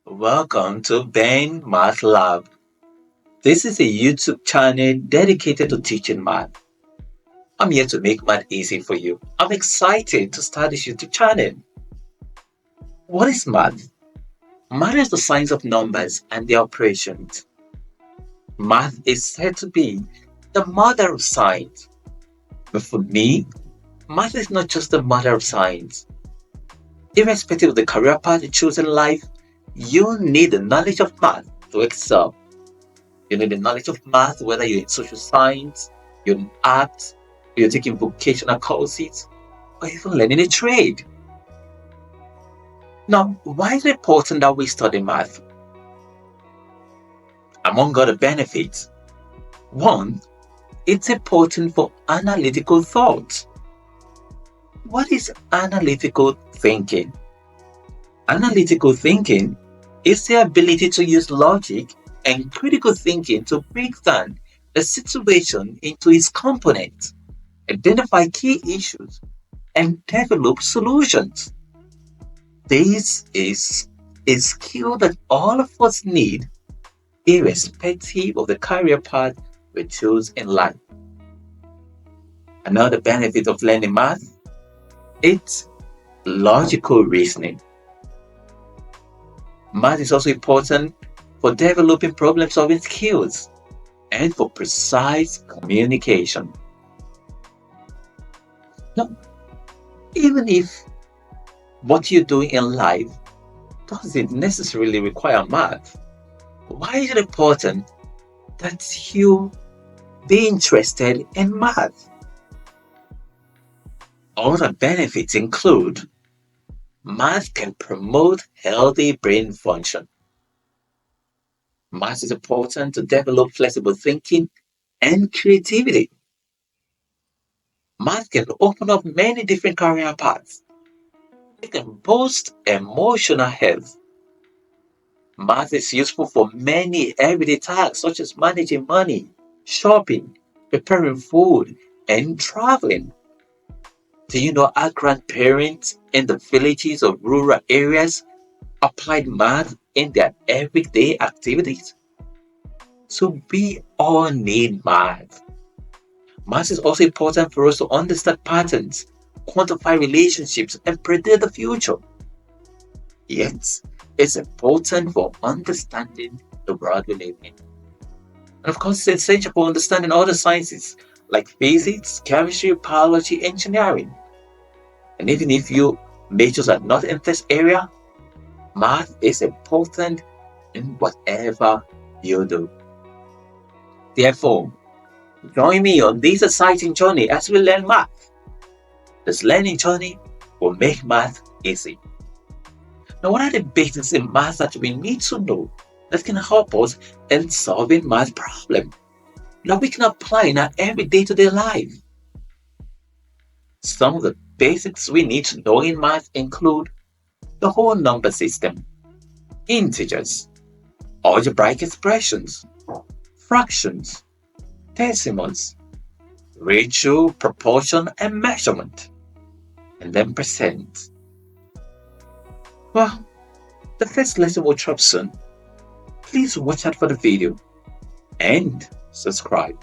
Welcome to Ben Math Lab. This is a YouTube channel dedicated to teaching math. I'm here to make math easy for you. I'm excited to start this YouTube channel. What is math? Math is the science of numbers and their operations. Math is said to be the mother of science. But for me, math is not just the mother of science. Irrespective of the career path you choose in life, you need the knowledge of math to excel. You need the knowledge of math, whether you're in social science, you're in arts, you're taking vocational courses, or even learning a trade. Now, why is it important that we study math? Among other benefits, one, it's important for analytical thought. What is analytical thinking? Analytical thinking is the ability to use logic and critical thinking to break down a situation into its components, identify key issues, and develop solutions. This is a skill that all of us need, irrespective of the career path we choose in life. Another benefit of learning math is logical reasoning. Math is also important for developing problem-solving skills and for precise communication. Now, even if what you're doing in life doesn't necessarily require math, why is it important that you be interested in math? Other benefits include math can promote healthy brain function. Math is important to develop flexible thinking and creativity. Math can open up many different career paths. It can boost emotional health. Math is useful for many everyday tasks such as managing money, shopping, preparing food, and traveling. Do you know our grandparents in the villages or rural areas applied math in their everyday activities? So we all need math. Math is also important for us to understand patterns, quantify relationships, and predict the future. Yet, it's important for understanding the world we live in. And of course, it's essential for understanding other sciences like physics, chemistry, biology, engineering. And even if your majors are not in this area, math is important in whatever you do. Therefore, join me on this exciting journey as we learn math. This learning journey will make math easy. Now, what are the basics in math that we need to know that can help us in solving math problems that we can apply in our everyday to-day life? Some of the basics we need to know in math include the whole number system, integers, algebraic expressions, fractions, decimals, ratio, proportion, and measurement, and then percent. Well, the first lesson will drop soon. Please watch out for the video and subscribe.